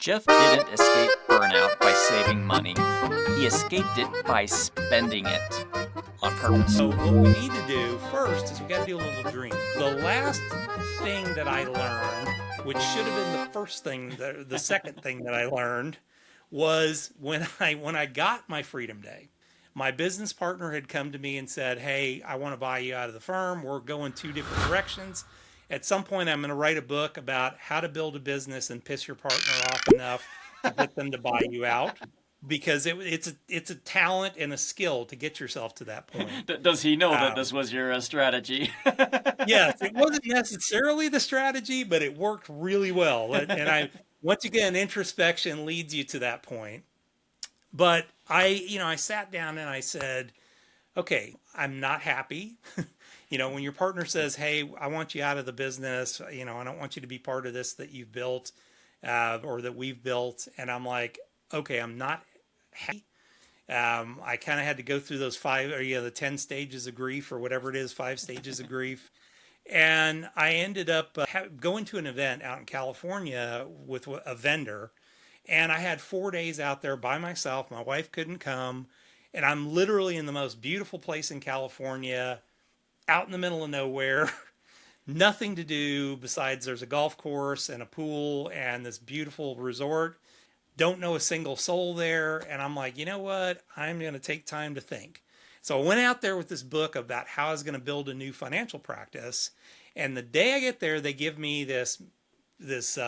Jeff didn't escape burnout by saving money. He escaped it by spending it on purpose. So what we need to do first is we got to do a little dream. The last thing that I learned, which should have been the first thing, the second thing that I learned, was when I got my Freedom Day. My business partner had come to me and said, "Hey, I want to buy you out of the firm. We're going two different directions. At some point, I'm going to write a book about how to build a business and piss your partner off enough to get them to buy you out." Because it's a talent and a skill to get yourself to that point. Does he know that this was your strategy? Yes, it wasn't necessarily the strategy, but it worked really well. And once again, introspection leads you to that point. But I sat down and I said, okay, I'm not happy. When your partner says, "Hey, I want you out of the business, I don't want you to be part of this that you've built or that we've built." And I'm like, okay, I'm not happy. I kind of had to go through those the 10 stages of grief or whatever it is, 5 stages of grief. And I ended up going to an event out in California with a vendor. And I had 4 days out there by myself. My wife couldn't come. And I'm literally in the most beautiful place in California, out in the middle of nowhere. Nothing to do besides there's a golf course and a pool and this beautiful resort. Don't know a single soul there. And I'm like, you know what? I'm going to take time to think. So I went out there with this book about how I was going to build a new financial practice. And the day I get there, they give me this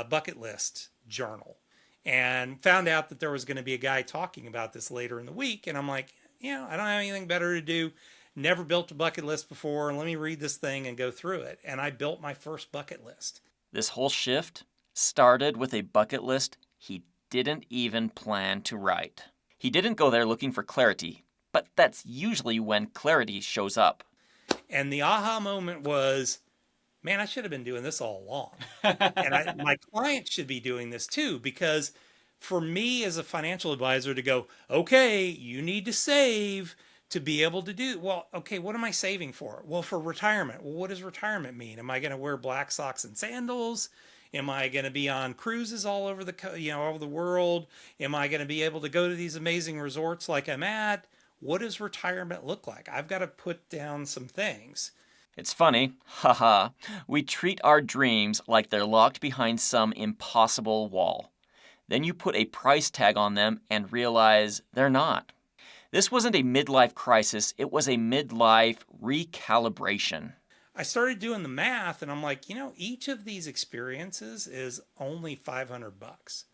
bucket list journal, and found out that there was going to be a guy talking about this later in the week. And I'm like, I don't have anything better to do. Never built a bucket list before. And let me read this thing and go through it. And I built my first bucket list. This whole shift started with a bucket list he didn't even plan to write. He didn't go there looking for clarity, but that's usually when clarity shows up. And the aha moment was, man, I should have been doing this all along. And my clients should be doing this too, because for me as a financial advisor to go, okay, you need to save to be able to do, well, okay, what am I saving for? Well, for retirement. Well, what does retirement mean? Am I going to wear black socks and sandals? Am I going to be on cruises all over all over the world? Am I going to be able to go to these amazing resorts like I'm at? What does retirement look like? I've got to put down some things. It's funny, haha, we treat our dreams like they're locked behind some impossible wall. Then you put a price tag on them and realize they're not. This wasn't a midlife crisis, it was a midlife recalibration. I started doing the math and I'm like, each of these experiences is only $500.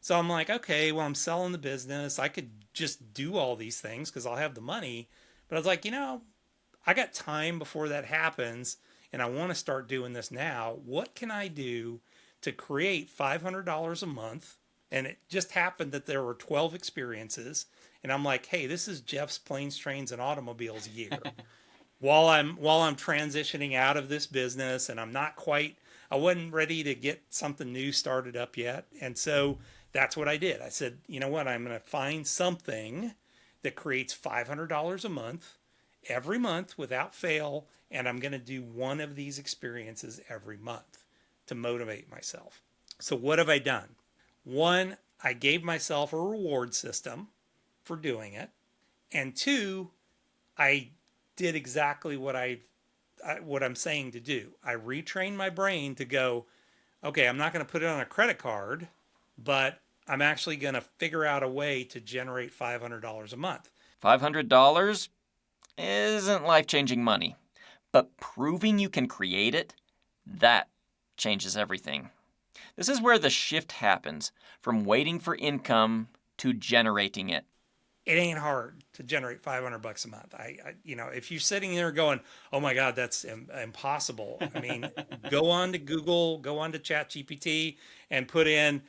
So I'm like, okay, well, I'm selling the business. I could just do all these things because I'll have the money. But I was like, I got time before that happens and I want to start doing this now. What can I do to create $500 a month? And it just happened that there were 12 experiences. And I'm like, hey, this is Jeff's Planes, Trains, and Automobiles year. While I'm transitioning out of this business and I wasn't ready to get something new started up yet. And so that's what I did. I said, you know what? I'm going to find something that creates $500 a month, every month without fail. And I'm going to do one of these experiences every month to motivate myself. So what have I done? 1, I gave myself a reward system for doing it. And 2, I did exactly what I'm saying to do. I retrained my brain to go, okay, I'm not going to put it on a credit card, but I'm actually going to figure out a way to generate $500 a month. $500 isn't life-changing money, but proving you can create it, that changes everything. This is where the shift happens, from waiting for income to generating it. It ain't hard to generate $500 a month. If you're sitting there going, "Oh my God, that's impossible." I mean, go on to Google, go on to ChatGPT, and put in,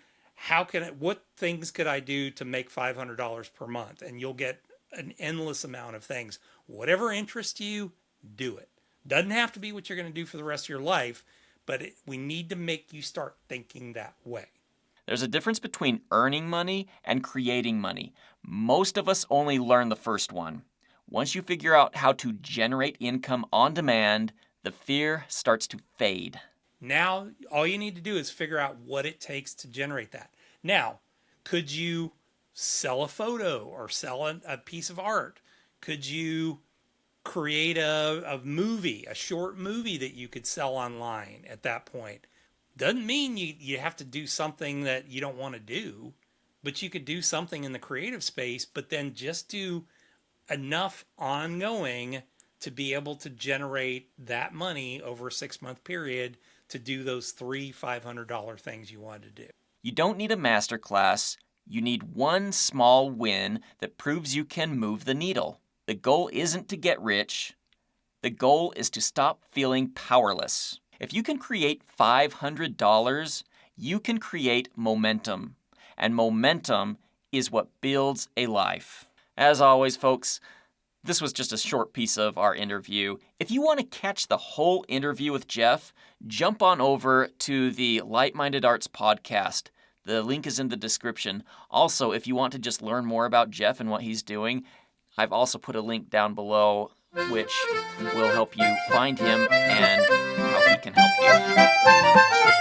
what things could I do to make $500 per month? And you'll get an endless amount of things. Whatever interests you, do it. Doesn't have to be what you're going to do for the rest of your life, but we need to make you start thinking that way. There's a difference between earning money and creating money. Most of us only learn the first one. Once you figure out how to generate income on demand, the fear starts to fade. Now, all you need to do is figure out what it takes to generate that. Now, could you sell a photo or sell a piece of art? Could you create a movie, a short movie that you could sell online at that point? Doesn't mean you have to do something that you don't want to do, but you could do something in the creative space, but then just do enough ongoing to be able to generate that money over a 6-month period to do those three $500 things you wanted to do. You don't need a master class. You need one small win that proves you can move the needle. The goal isn't to get rich. The goal is to stop feeling powerless. If you can create $500, you can create momentum. And momentum is what builds a life. As always, folks, this was just a short piece of our interview. If you want to catch the whole interview with Jeff, jump on over to the Light-Minded Arts podcast. The link is in the description. Also, if you want to just learn more about Jeff and what he's doing, I've also put a link down below which will help you find him and how he can help you.